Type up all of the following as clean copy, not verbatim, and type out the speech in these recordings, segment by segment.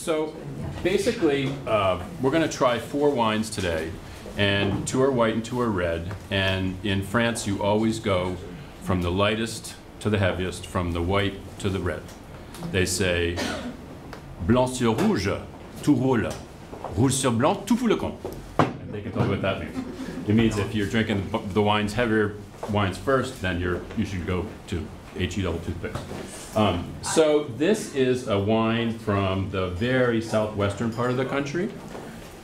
So basically, we're going to try 4 wines today, and 2 are white and 2 are red. And in France, you always go from the lightest to the heaviest, from the white to the red. They say, blanc sur rouge, tout roule. Rouge sur blanc, tout fout le camp. And they can tell you what that means. It means if you're drinking the wines, heavier wines first, then you should go to HE double toothpicks. So this is a wine from the very southwestern part of the country.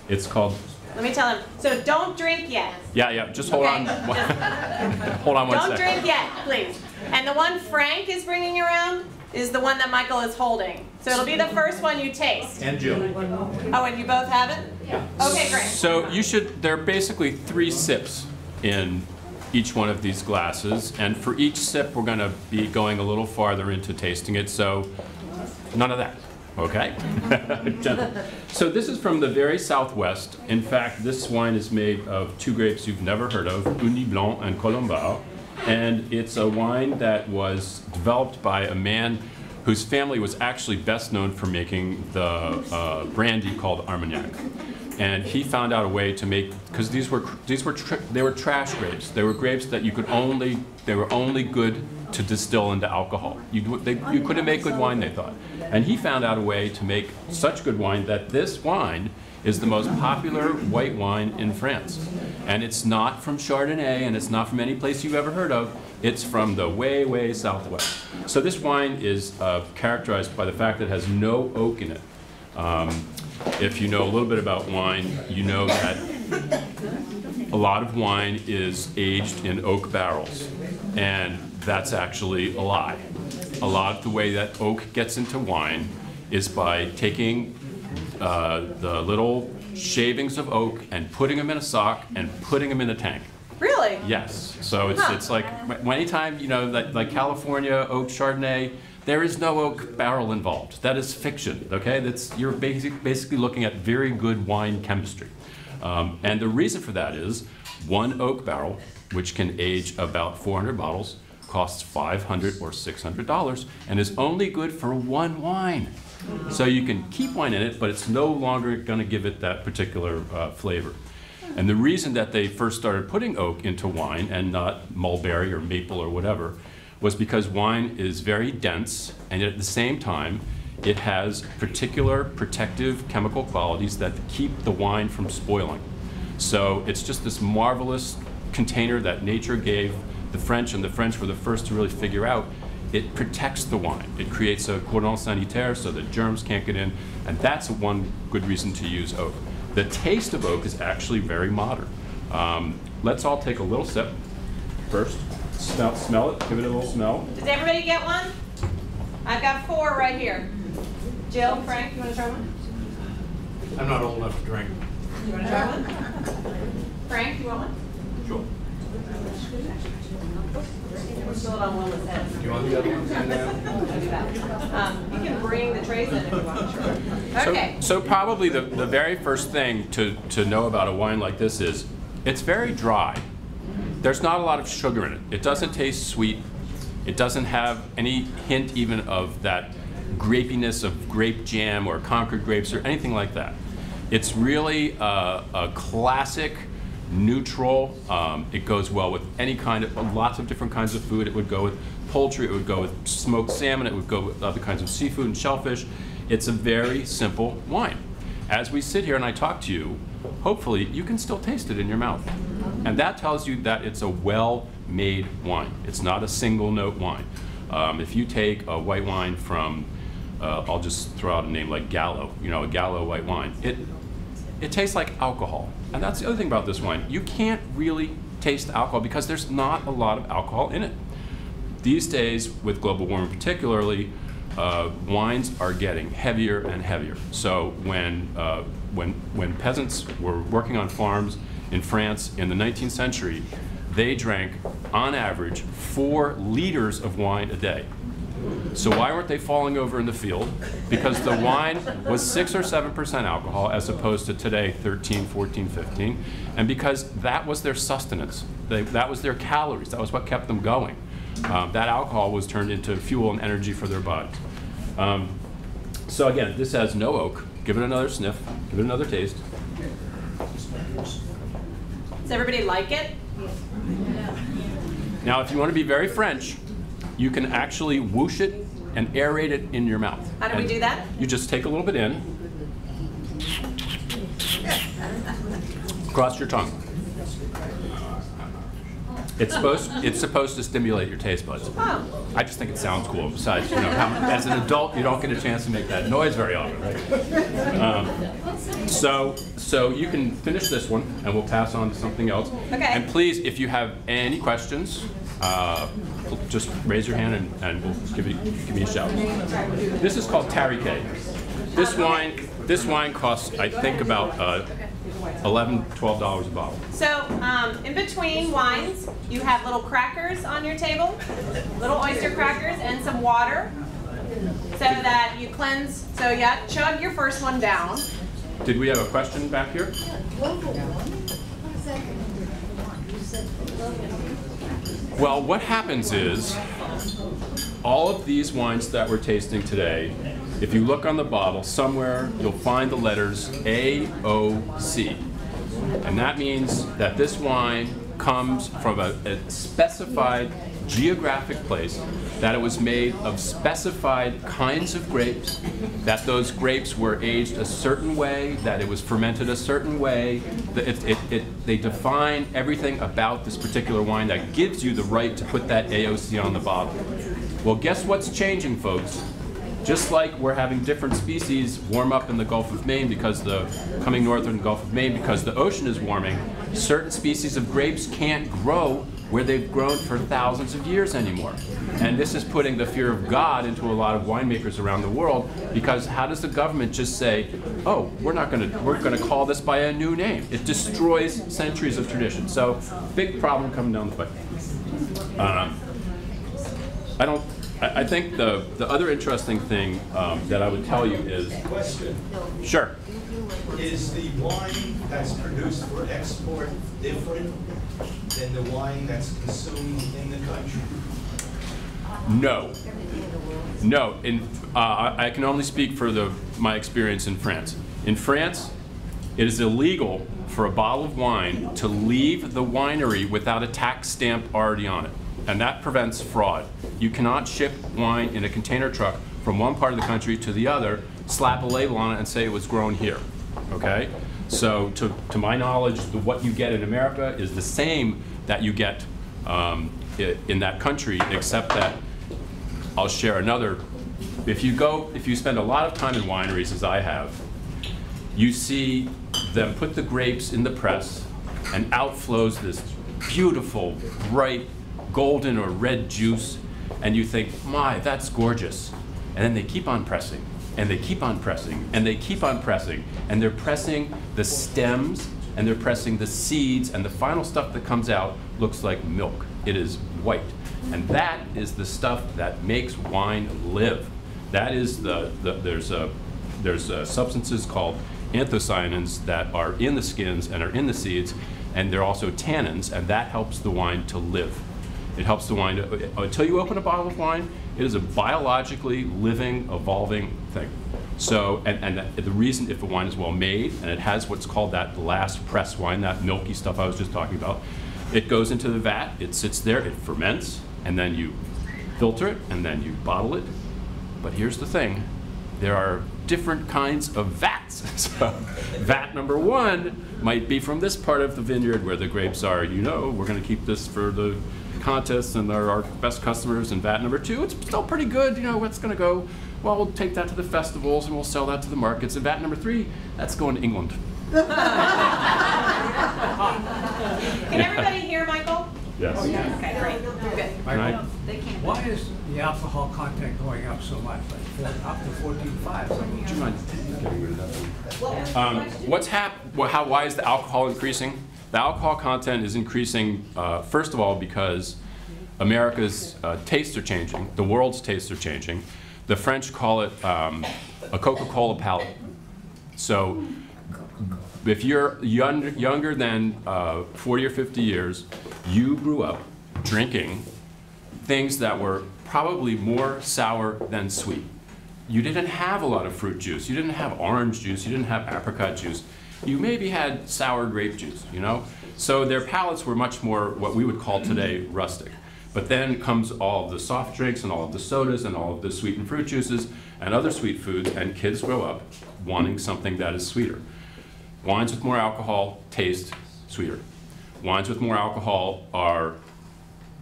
It's called... Let me tell him. So don't drink yet. Yeah, just hold on. Hold on one second. Don't drink yet, please. And the one Frank is bringing around is the one that Michael is holding. So it'll be the first one you taste. And Jill. Oh, and you both have it? Yeah. Okay, great. So there are basically 3 sips in each one of these glasses, and for each sip we're going to be going a little farther into tasting it, so none of that, okay? So this is from the very southwest. In fact, this wine is made of 2 grapes you've never heard of, Ugni Blanc and Colombard, and it's a wine that was developed by a man whose family was actually best known for making the brandy called Armagnac. And he found out a way to make, because they were trash grapes. They were grapes that they were only good to distill into alcohol. You couldn't make good wine, they thought. And he found out a way to make such good wine that this wine is the most popular white wine in France. And it's not from Chardonnay, and it's not from any place you've ever heard of. It's from the way, way southwest. So this wine is characterized by the fact that it has no oak in it. If you know a little bit about wine, you know that a lot of wine is aged in oak barrels, and that's actually a lie. A lot of the way that oak gets into wine is by taking the little shavings of oak and putting them in a sock and putting them in a tank. Really? Yes. So it's like anytime, like California oak Chardonnay, there is no oak barrel involved. That is fiction, okay? You're basically looking at very good wine chemistry. And the reason for that is 1 oak barrel, which can age about 400 bottles, costs $500 or $600 and is only good for 1 wine. So you can keep wine in it, but it's no longer going to give it that particular flavor. And the reason that they first started putting oak into wine and not mulberry or maple or whatever was because wine is very dense, and yet at the same time it has particular protective chemical qualities that keep the wine from spoiling. So it's just this marvelous container that nature gave the French, and the French were the first to really figure out it protects the wine. It creates a cordon sanitaire so that germs can't get in, and that's one good reason to use oak. The taste of oak is actually very modern. Let's all take a little sip first. Smell it, give it a little smell. Does everybody get one? I've got 4 right here. Jill, Frank, you want to try one? I'm not old enough to drink. You want to try one? Frank, you want one? Sure. We're still on Willa's head. Do you want the other ones in there? You can bring the trays in if you want, sure. Okay. So probably the very first thing to know about a wine like this is it's very dry. There's not a lot of sugar in it. It doesn't taste sweet. It doesn't have any hint even of that grapiness of grape jam or Concord grapes or anything like that. It's really a classic, neutral. It goes well with any kind of, lots of different kinds of food. It would go with poultry, it would go with smoked salmon, it would go with other kinds of seafood and shellfish. It's a very simple wine. As we sit here and I talk to you, hopefully you can still taste it in your mouth. And that tells you that it's a well-made wine. It's not a single note wine. If you take a white wine from, I'll just throw out a name like Gallo, a Gallo white wine, it tastes like alcohol. And that's the other thing about this wine. You can't really taste the alcohol because there's not a lot of alcohol in it. These days, with global warming particularly, wines are getting heavier and heavier. So when peasants were working on farms in France in the 19th century, they drank, on average, 4 liters of wine a day. So why weren't they falling over in the field? Because the wine was 6 or 7% alcohol as opposed to today 13, 14, 15. And because that was their sustenance. That was their calories. That was what kept them going. That alcohol was turned into fuel and energy for their bodies. So again, this has no oak. Give it another sniff. Give it another taste. Does everybody like it? Now, if you want to be very French, you can actually whoosh it and aerate it in your mouth. How do we do that? You just take a little bit in, across your tongue. It's supposed to stimulate your taste buds. Oh. I just think it sounds cool. Besides, as an adult, you don't get a chance to make that noise very often, right? So you can finish this one, and we'll pass on to something else. Okay. And please, if you have any questions, just raise your hand, and we'll give me a shout. This is called Tariquet. This wine costs, I think, about $11, $12 a bottle. So in between wines, you have little crackers on your table, little oyster crackers and some water, so that you cleanse. So yeah, chug your first one down. Did we have a question back here? Well, what happens is, all of these wines that we're tasting today, if you look on the bottle, somewhere you'll find the letters AOC. And that means that this wine comes from a specified geographic place, that it was made of specified kinds of grapes, that those grapes were aged a certain way, that it was fermented a certain way. They define everything about this particular wine that gives you the right to put that AOC on the bottle. Well, guess what's changing, folks? Just like we're having different species warm up in the Gulf of Maine coming north in the Gulf of Maine because the ocean is warming, certain species of grapes can't grow where they've grown for thousands of years anymore. And this is putting the fear of God into a lot of winemakers around the world, because how does the government just say, oh, we're gonna call this by a new name? It destroys centuries of tradition. So, big problem coming down the pipe. I think the other interesting thing that I would tell you is... Question. Sure. Is the wine that's produced for export different than the wine that's consumed in the country? No. No. I can only speak for my experience in France. In France, it is illegal for a bottle of wine to leave the winery without a tax stamp already on it. And that prevents fraud. You cannot ship wine in a container truck from one part of the country to the other, slap a label on it and say it was grown here, okay? So to my knowledge, what you get in America is the same that you get in that country, except that I'll share another. If you spend a lot of time in wineries, as I have, you see them put the grapes in the press, and out flows this beautiful, bright, golden or red juice, and you think, my, that's gorgeous. And then they keep on pressing, and they keep on pressing, and they keep on pressing, and they're pressing the stems, and they're pressing the seeds, and the final stuff that comes out looks like milk. It is white. And that is the stuff that makes wine live. That is there's substances called anthocyanins that are in the skins and are in the seeds, and they're also tannins, and that helps the wine to live. It helps the wine, until you open a bottle of wine, it is a biologically living, evolving thing. So, and the reason, if a wine is well made, and it has what's called that last press wine, that milky stuff I was just talking about, it goes into the vat, it sits there, it ferments, and then you filter it, and then you bottle it. But here's the thing, there are different kinds of vats. So vat number 1 might be from this part of the vineyard where the grapes are, we're gonna keep this for the contests and they're our best customers. And vat number 2, it's still pretty good, it's gonna go, well, we'll take that to the festivals and we'll sell that to the markets. And vat number 3, that's going to England. Can everybody hear Michael? Yes. Okay, great, good. Right. Why is the alcohol content going up so much, like up to 14.5? Would you mind getting rid of that, please? Why is the alcohol increasing? The alcohol content is increasing, first of all, because America's tastes are changing. The world's tastes are changing. The French call it a Coca-Cola palate. So if you're younger than 40 or 50 years, you grew up drinking things that were probably more sour than sweet. you didn't have a lot of fruit juice. You didn't have orange juice. You didn't have apricot juice. You maybe had sour grape juice, you know? So their palates were much more what we would call today rustic. But then comes all of the soft drinks and all of the sodas and all of the sweetened fruit juices and other sweet foods, and kids grow up wanting something that is sweeter. Wines with more alcohol taste sweeter. Wines with more alcohol are,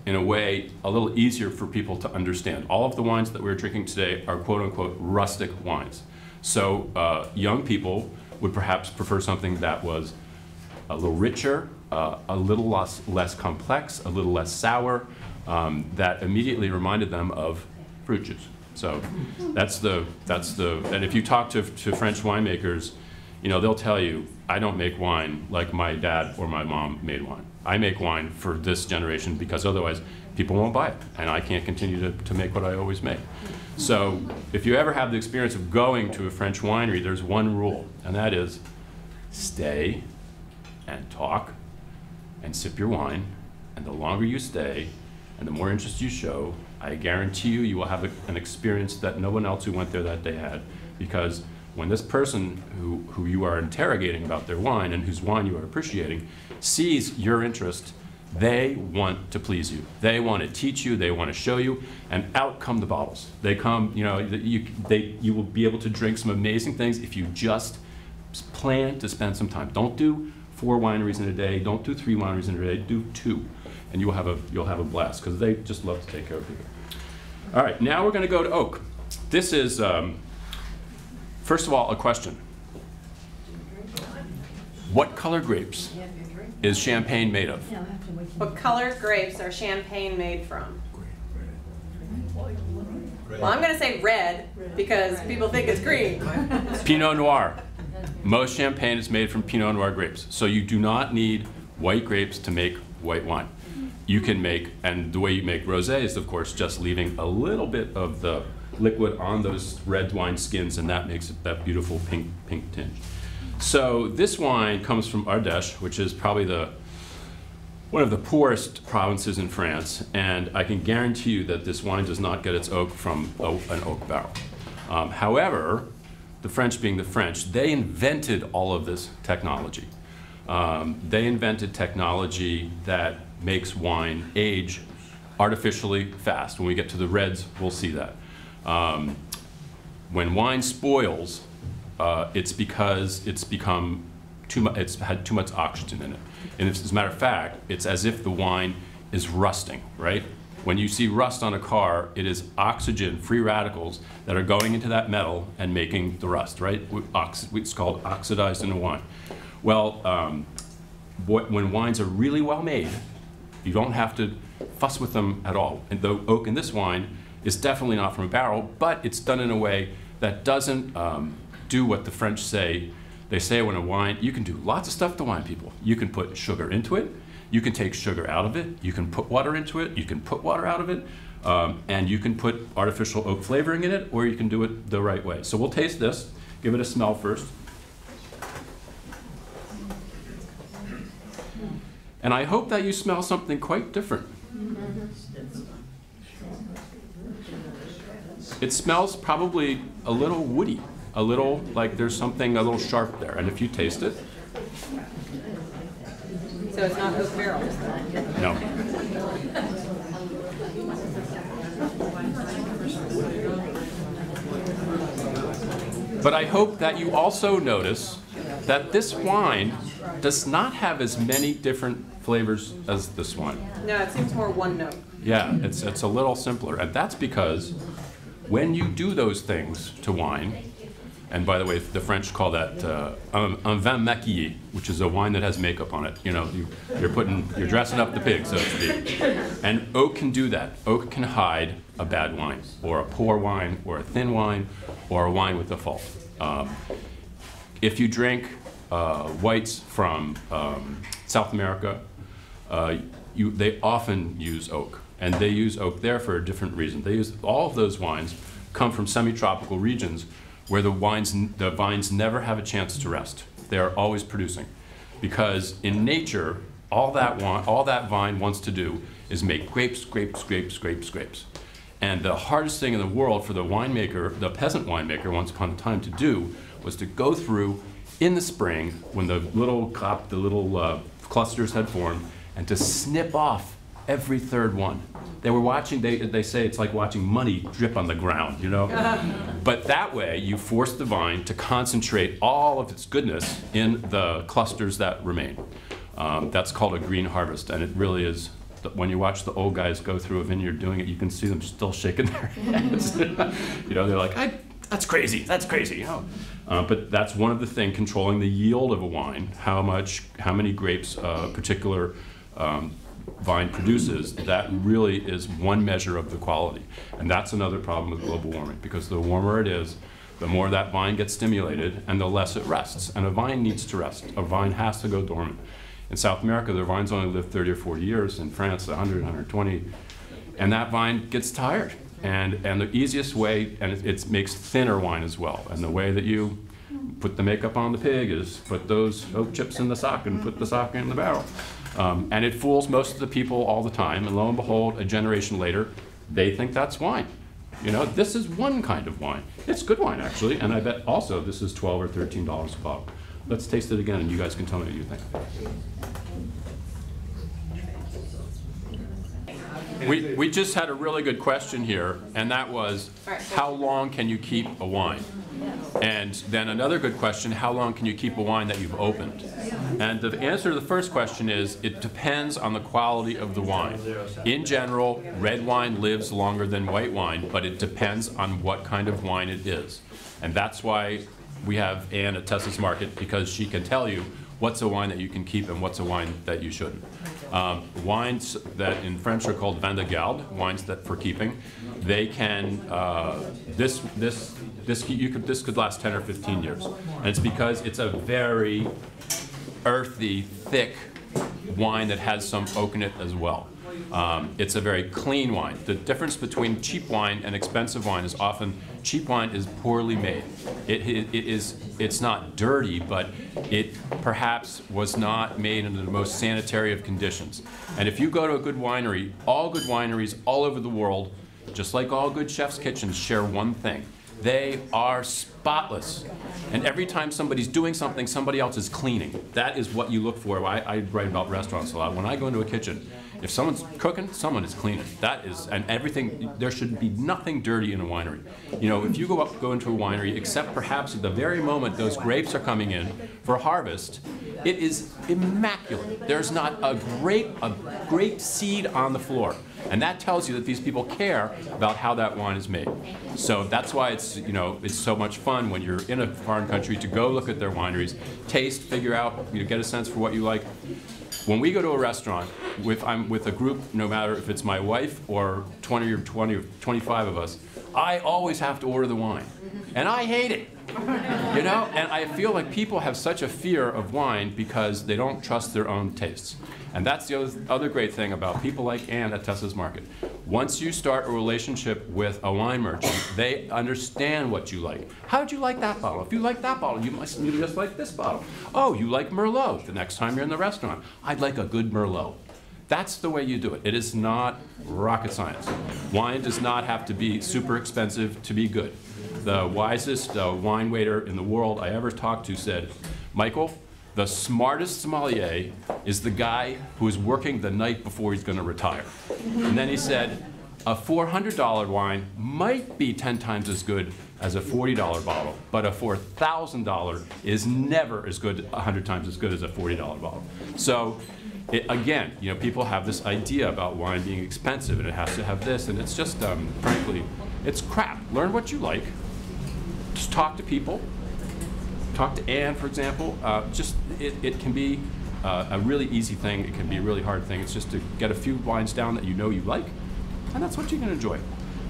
in a way, a little easier for people to understand. All of the wines that we're drinking today are quote-unquote rustic wines. So young people would perhaps prefer something that was a little richer, a little less complex, a little less sour, that immediately reminded them of fruit juice. So and if you talk to French winemakers, you know, they'll tell you, I don't make wine like my dad or my mom made wine. I make wine for this generation because otherwise people won't buy it, and I can't continue to make what I always make. So if you ever have the experience of going to a French winery, there's one rule, and that is stay and talk and sip your wine, and the longer you stay and the more interest you show, I guarantee you, you will have an experience that no one else who went there that day had, because when this person who you are interrogating about their wine and whose wine you are appreciating sees your interest, they want to please you. They want to teach you, they want to show you, and out come the bottles. They come, you know, you will be able to drink some amazing things if you just plan to spend some time. Don't do 4 wineries in a day, don't do 3 wineries in a day, do 2. And you'll have a blast, because they just love to take care of people. All right, now we're going to go to oak. This is, first of all, a question. What color grapes is champagne made of? What color grapes are champagne made from? Well, I'm going to say red because people think it's green. Pinot Noir. Most champagne is made from Pinot Noir grapes. So you do not need white grapes to make white wine. You can make, and the way you make rosé is, of course, just leaving a little bit of the liquid on those red wine skins, and that makes it that beautiful pink tinge. So this wine comes from Ardèche, which is probably one of the poorest provinces in France, and I can guarantee you that this wine does not get its oak from an oak barrel. However, the French being the French, they invented all of this technology. They invented technology that makes wine age artificially fast. When we get to the reds, we'll see that. When wine spoils, it's because it's had too much oxygen in it. And as a matter of fact, it's as if the wine is rusting, right? When you see rust on a car, it is oxygen, free radicals, that are going into that metal and making the rust, right? It's called oxidized in a wine. Well, when wines are really well made, you don't have to fuss with them at all. And the oak in this wine is definitely not from a barrel, but it's done in a way that doesn't do what the French say. They say when a wine, you can do lots of stuff to wine, people. You can put sugar into it, you can take sugar out of it, you can put water into it, you can put water out of it, and you can put artificial oak flavoring in it, or you can do it the right way. So we'll taste this, give it a smell first. And I hope that you smell something quite different. It smells probably a little woody, a little like there's something a little sharp there. And if you taste it. So it's not oak barrels? No. But I hope that you also notice that this wine does not have as many different flavors as this wine. No, it seems more one note. Yeah, it's a little simpler. And that's because when you do those things to wine, and by the way, the French call that un vin maquillé, which is a wine that has makeup on it. You know, you're dressing up the pig, so to speak. And oak can do that. Oak can hide a bad wine, or a poor wine, or a thin wine, or a wine with a fault. If you drink whites from South America, they often use oak, and they use oak there for a different reason. They use all of those wines come from semi-tropical regions where the vines never have a chance to rest. They are always producing, because in nature, all that vine wants to do is make grapes, grapes, grapes, grapes, grapes. And the hardest thing in the world for the winemaker, the peasant winemaker once upon a time to do, was to go through in the spring when the little clusters had formed, and to snip off every third one. They were watching, they say it's like watching money drip on the ground, you know? But that way, you force the vine to concentrate all of its goodness in the clusters that remain. That's called a green harvest, and it really is. When you watch the old guys go through a vineyard doing it, you can see them still shaking their heads. You know, they're like, that's crazy, that's crazy. You know? But that's one of the things, controlling the yield of a wine, how many grapes a particular vine produces. That really is one measure of the quality. And that's another problem with global warming, because the warmer it is, the more that vine gets stimulated and the less it rests. And a vine needs to rest. A vine has to go dormant. In South America, their vines only live 30 or 40 years. In France, 100, 120. And that vine gets tired. And the easiest way, and it makes thinner wine as well. And the way that you put the makeup on the pig is put those oak chips in the sock and put the sock in the barrel. And it fools most of the people all the time. And lo and behold, a generation later, they think that's wine. You know, this is one kind of wine. It's good wine, actually. And I bet also this is $12 or $13 a bottle. Let's taste it again, and you guys can tell me what you think. We just had a really good question here, and that was, how long can you keep a wine? And then another good question, how long can you keep a wine that you've opened? And the answer to the first question is, it depends on the quality of the wine. In general, red wine lives longer than white wine, but it depends on what kind of wine it is. And that's why we have Anne at Tessa's Market, because she can tell you what's a wine that you can keep and what's a wine that you shouldn't. Wines that in French are called vin de garde, wines that for keeping, they can, this could last 10 or 15 years. And it's because it's a very earthy, thick wine that has some oak in it as well. It's a very clean wine. The difference between cheap wine and expensive wine is often cheap wine is poorly made. It's not dirty, but it perhaps was not made in the most sanitary of conditions. And if you go to a good winery, all good wineries all over the world, just like all good chef's kitchens, share one thing. They are spotless. And every time somebody's doing something, somebody else is cleaning. That is what you look for. I write about restaurants a lot. When I go into a kitchen, if someone's cooking, someone is cleaning. That is, and everything, there should be nothing dirty in a winery. You know, if you go into a winery, except perhaps at the very moment those grapes are coming in for harvest, it is immaculate. There's not a grape seed on the floor. And that tells you that these people care about how that wine is made. So that's why it's, you know, it's so much fun when you're in a foreign country to go look at their wineries, taste, figure out, you know, get a sense for what you like. When we go to a restaurant, I'm with a group, no matter if it's my wife or 20 or 25 of us, I always have to order the wine. And I hate it. You know, and I feel like people have such a fear of wine because they don't trust their own tastes. And that's the other great thing about people like Anne at Tessa's Market. Once you start a relationship with a wine merchant, they understand what you like. How'd you like that bottle? If you like that bottle, you must just like this bottle. Oh, you like Merlot. The next time you're in the restaurant, I'd like a good Merlot. That's the way you do it. It is not rocket science. Wine does not have to be super expensive to be good. The wisest wine waiter in the world I ever talked to said, Michael, the smartest sommelier is the guy who is working the night before he's going to retire. And then he said, a $400 wine might be 10 times as good as a $40 bottle, but a $4,000 is never as good, 100 times as good as a $40 bottle. So, again, you know, people have this idea about wine being expensive and it has to have this, and it's just, frankly, it's crap. Learn what you like. Just talk to people. Talk to Anne, for example. It can be a really easy thing. It can be a really hard thing. It's just to get a few wines down that you know you like, and that's what you can enjoy.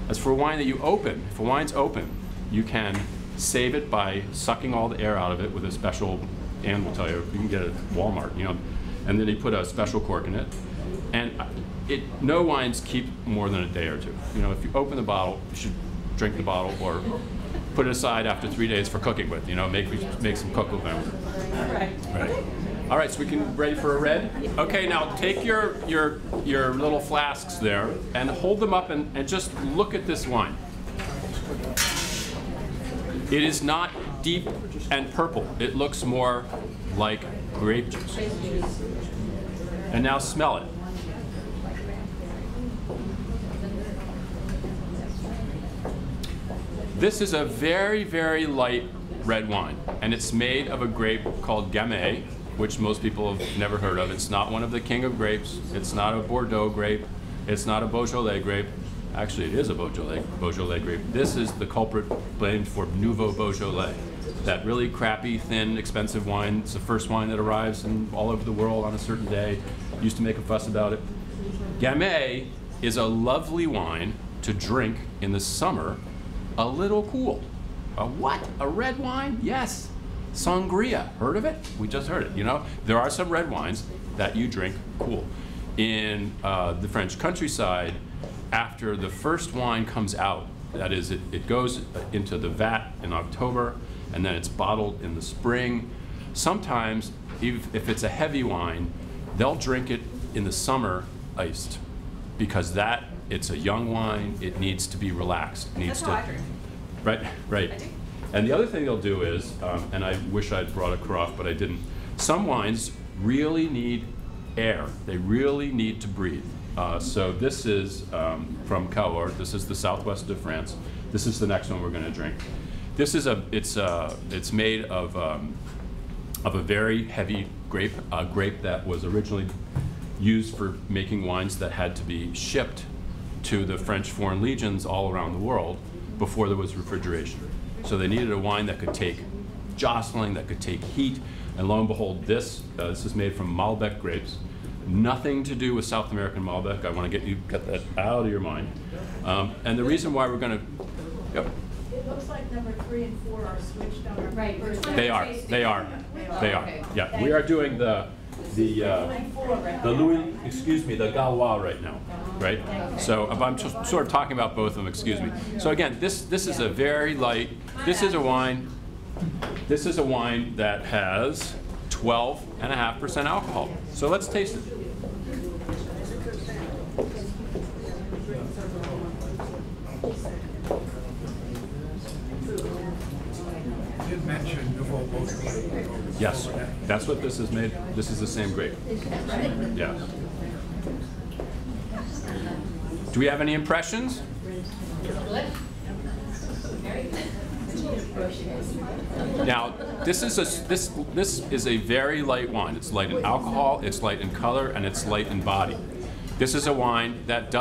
As for a wine that you open, if a wine's open, you can save it by sucking all the air out of it with a special, Anne will tell you, you can get it at Walmart, you know, and then you put a special cork in it. And no wines keep more than a day or two. You know, if you open the bottle, you should drink the bottle or put it aside after 3 days for cooking with, you know, make some coq au vin with it. Right. Right. All right, so we can ready for a red? Okay, now take your little flasks there and hold them up and just look at this wine. It is not deep and purple. It looks more like grape juice. And now smell it. This is a very, very light red wine, and it's made of a grape called Gamay, which most people have never heard of. It's not one of the king of grapes. It's not a Bordeaux grape. It's not a Beaujolais grape. Actually, it is a Beaujolais grape. This is the culprit blamed for Nouveau Beaujolais, that really crappy, thin, expensive wine. It's the first wine that arrives all over the world on a certain day. Used to make a fuss about it. Gamay is a lovely wine to drink in the summer, a little cool. A what? A red wine? Yes. Sangria. Heard of it? We just heard it. You know, there are some red wines that you drink cool. In the French countryside, after the first wine comes out, that is, it goes into the vat in October, and then it's bottled in the spring. Sometimes, if it's a heavy wine, they'll drink it in the summer iced, because it's a young wine. It needs to be relaxed. It needs That's how I drink. Right, right. And the other thing they'll do is, and I wish I'd brought a carafe, but I didn't. Some wines really need air. They really need to breathe. So this is from Cahors. This is the southwest of France. This is the next one we're going to drink. This is it's made of a very heavy grape, a grape that was originally used for making wines that had to be shipped to the French Foreign Legions all around the world before there was refrigeration. So they needed a wine that could take jostling, that could take heat, and lo and behold, this is made from Malbec grapes. Nothing to do with South American Malbec. I want to get that out of your mind. And the reason why we're going to, yep. It looks like number 3 and 4 are switched on our Right. first. They are. Yeah, we are doing the Louis, excuse me, the Gaulois right now, right? So if I'm just sort of talking about both of them, excuse me. So again, this is a very light. This is a wine that has 12.5% alcohol. So let's taste it. You did mention Nouveau Beaujolais. Yes, that's what this is made. This is the same grape. Yes. Do we have any impressions? Now, this is a very light wine. It's light in alcohol, it's light in color, and it's light in body. This is a wine that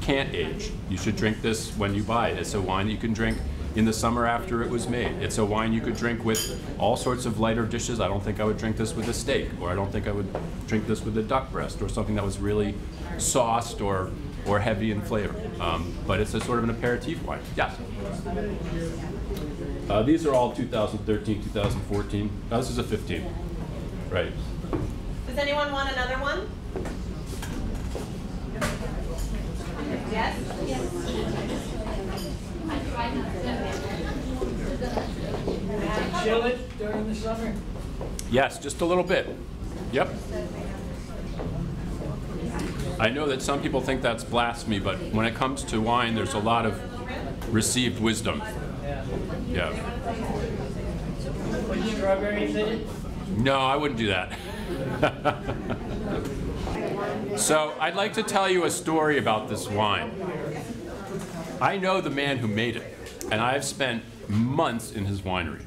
can't age. You should drink this when you buy it. It's a wine that you can drink in the summer after it was made. It's a wine you could drink with all sorts of lighter dishes. I don't think I would drink this with a steak, or I don't think I would drink this with a duck breast, or something that was really sauced or heavy in flavor. But it's a sort of an aperitif wine. Yes? These are all 2013, 2014. This is a 15. Right. Does anyone want another one? Yes? Chill it during the summer? Yes, just a little bit. Yep. I know that some people think that's blasphemy, but when it comes to wine, there's a lot of received wisdom. Yeah. Put strawberries in it? No, I wouldn't do that. So I'd like to tell you a story about this wine. I know the man who made it, and I've spent months in his winery.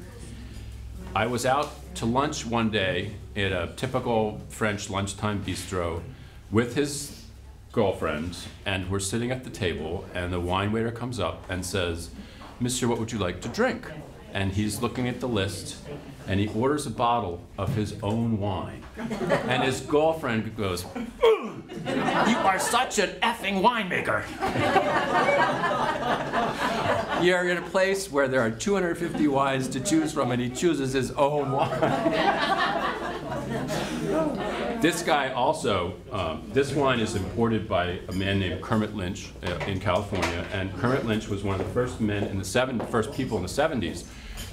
I was out to lunch one day at a typical French lunchtime bistro with his girlfriend, and we're sitting at the table, and the wine waiter comes up and says, "Monsieur, what would you like to drink?" And he's looking at the list, and he orders a bottle of his own wine. And his girlfriend goes, "You are such an effing winemaker." You're in a place where there are 250 wines to choose from, and he chooses his own wine. This guy also, this wine is imported by a man named Kermit Lynch in California, and Kermit Lynch was one of the first men in the first people in the 70s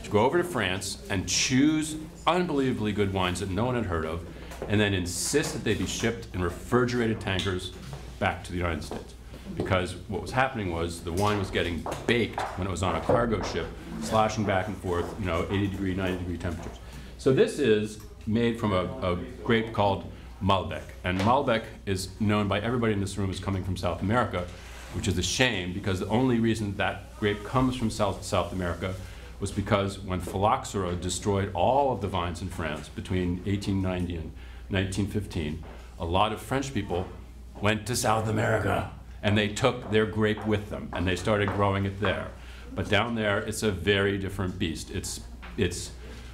to go over to France and choose unbelievably good wines that no one had heard of, and then insist that they be shipped in refrigerated tankers back to the United States. Because what was happening was the wine was getting baked when it was on a cargo ship, sloshing back and forth, 80-degree, 90-degree temperatures. So this is made from a grape called Malbec. And Malbec is known by everybody in this room as coming from South America, which is a shame because the only reason that grape comes from South America was because when phylloxera destroyed all of the vines in France between 1890 and 1915, a lot of French people went to South America and they took their grape with them and they started growing it there. But down there, it's a very different beast. It's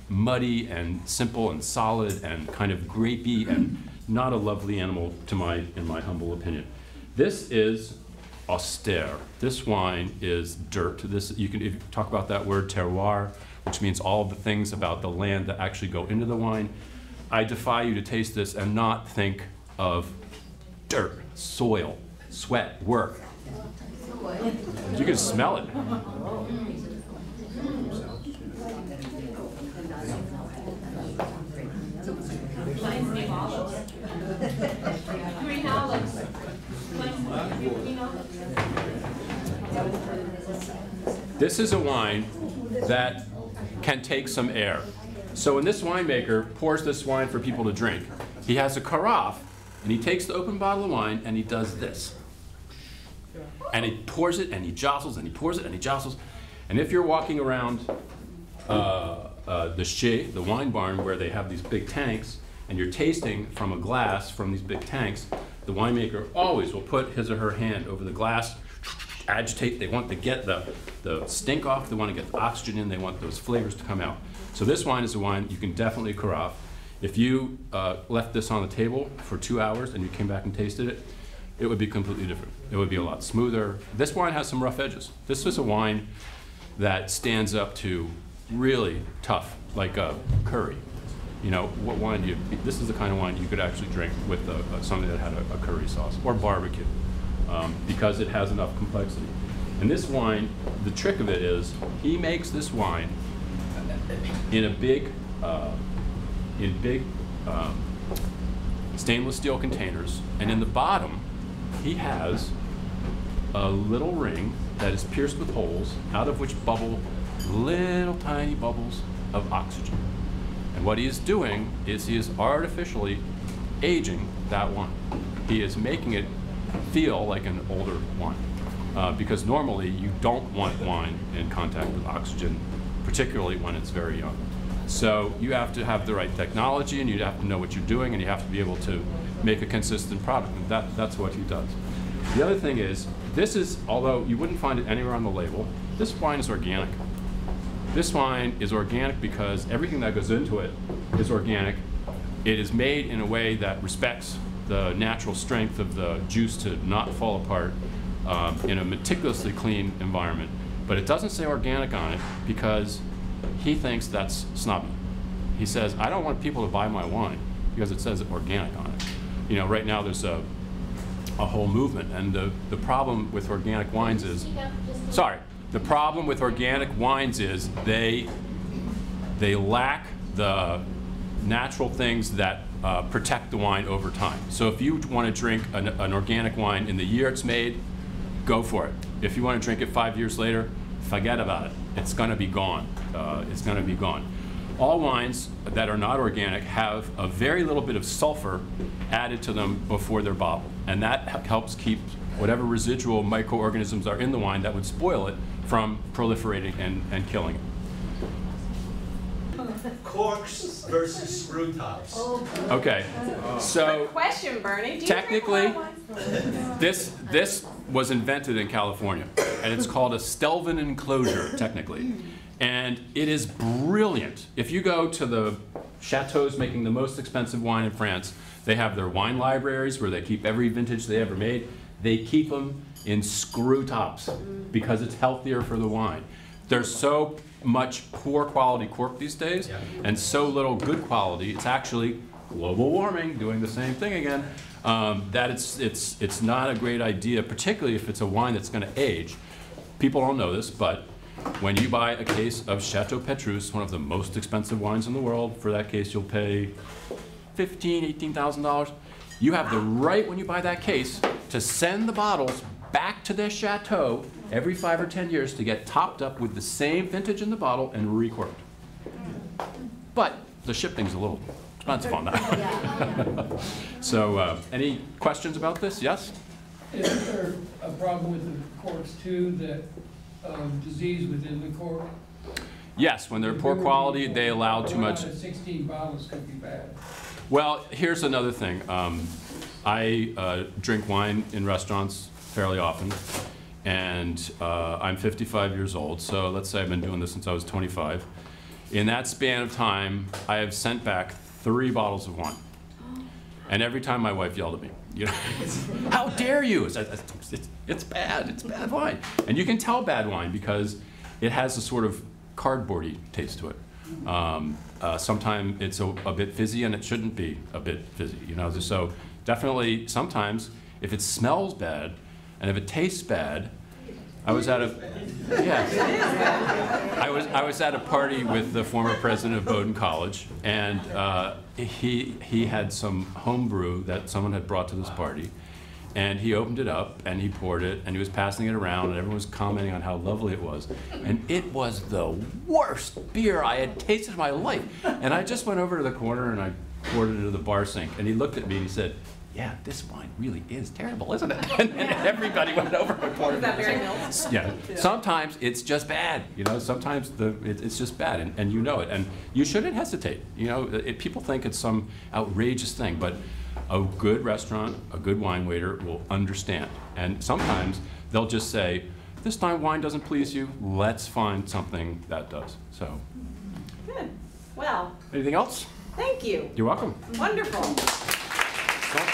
muddy and simple and solid and kind of grapey and not a lovely animal in my humble opinion. This is austere. This wine is dirt. If you talk about that word terroir, which means all of the things about the land that actually go into the wine. I defy you to taste this and not think of dirt, soil, sweat, work. You can smell it. Green olives. This is a wine that can take some air. So when this winemaker pours this wine for people to drink, he has a carafe, and he takes the open bottle of wine and he does this. And he pours it and he jostles and he pours it and he jostles. And if you're walking around the Chai, the wine barn where they have these big tanks, and you're tasting from a glass from these big tanks, the winemaker always will put his or her hand over the glass, agitate. They want to get the stink off, they want to get the oxygen in, they want those flavors to come out. So this wine is a wine you can definitely carafe. If you left this on the table for 2 hours and you came back and tasted it, it would be completely different. It would be a lot smoother. This wine has some rough edges. This is a wine that stands up to really tough, like a curry. What wine do you, this is the kind of wine you could actually drink with something that had a curry sauce or barbecue, because it has enough complexity. And this wine, the trick of it is, he makes this wine in big stainless steel containers, and in the bottom, he has a little ring that is pierced with holes, out of which bubble little tiny bubbles of oxygen. And what he is doing is he is artificially aging that wine. He is making it feel like an older wine. Because normally you don't want wine in contact with oxygen, particularly when it's very young. So you have to have the right technology, and you have to know what you're doing, and you have to be able to make a consistent product, and that's what he does. The other thing is, this is, although you wouldn't find it anywhere on the label, this wine is organic. This wine is organic because everything that goes into it is organic. It is made in a way that respects the natural strength of the juice to not fall apart in a meticulously clean environment. But it doesn't say organic on it because he thinks that's snobby. He says, I don't want people to buy my wine because it says organic on it. Right now there's a whole movement, and the problem with organic wines is, the problem with organic wines is they lack the natural things that protect the wine over time. So if you want to drink an organic wine in the year it's made, go for it. If you want to drink it 5 years later, forget about it. It's going to be gone. It's going to be gone. All wines that are not organic have a very little bit of sulfur added to them before they're bottled. And that helps keep whatever residual microorganisms are in the wine that would spoil it from proliferating and killing it. Corks versus screw tops. Okay, so Good question, Bernie. Do you technically, drink wine? this was invented in California, and it's called a Stelvin enclosure, technically. And it is brilliant. If you go to the chateaus making the most expensive wine in France, they have their wine libraries where they keep every vintage they ever made. They keep them in screw tops because it's healthier for the wine. There's so much poor quality cork these days, and so little good quality. It's actually global warming doing the same thing again. That it's not a great idea, particularly if it's a wine that's going to age. People don't know this, but when you buy a case of Chateau Petrus, one of the most expensive wines in the world, for that case you'll pay $15,000, $18,000. You have the right, when you buy that case, to send the bottles back to their chateau every 5 or 10 years to get topped up with the same vintage in the bottle and recorked. But the shipping's a little expensive on that. So, any questions about this? Yes? Is there a problem with the corks too, that disease within the cork? Yes, when they're poor quality, they allow too much. 16 bottles could be bad. Well, here's another thing. I drink wine in restaurants fairly often, and I'm 55 years old, so let's say I've been doing this since I was 25. In that span of time, I have sent back 3 bottles of wine. And every time my wife yelled at me, you know, how dare you? It's bad, it's bad wine. And you can tell bad wine because it has a sort of cardboardy taste to it. Sometimes it's a bit fizzy, and it shouldn't be a bit fizzy, you know. So definitely, sometimes if it smells bad and if it tastes bad, I was at a I was at a party with the former president of Bowdoin College, and he had some home brew that someone had brought to this party. And he opened it up, and he poured it, and he was passing it around, and everyone was commenting on how lovely it was. And it was the worst beer I had tasted in my life. And I just went over to the corner, and I poured it into the bar sink. And he looked at me, and he said, yeah, this wine really is terrible, isn't it? And everybody went over and poured it. Is that Barry Mills? Yeah. Sometimes it's just bad, you know. Sometimes it's just bad, and you know it. And you shouldn't hesitate. You know, people think it's some outrageous thing, but a good restaurant, a good wine waiter will understand. And sometimes they'll just say, this time wine doesn't please you, let's find something that does. So. Good. Well, Anything else? thank you. You're welcome. Wonderful. Don't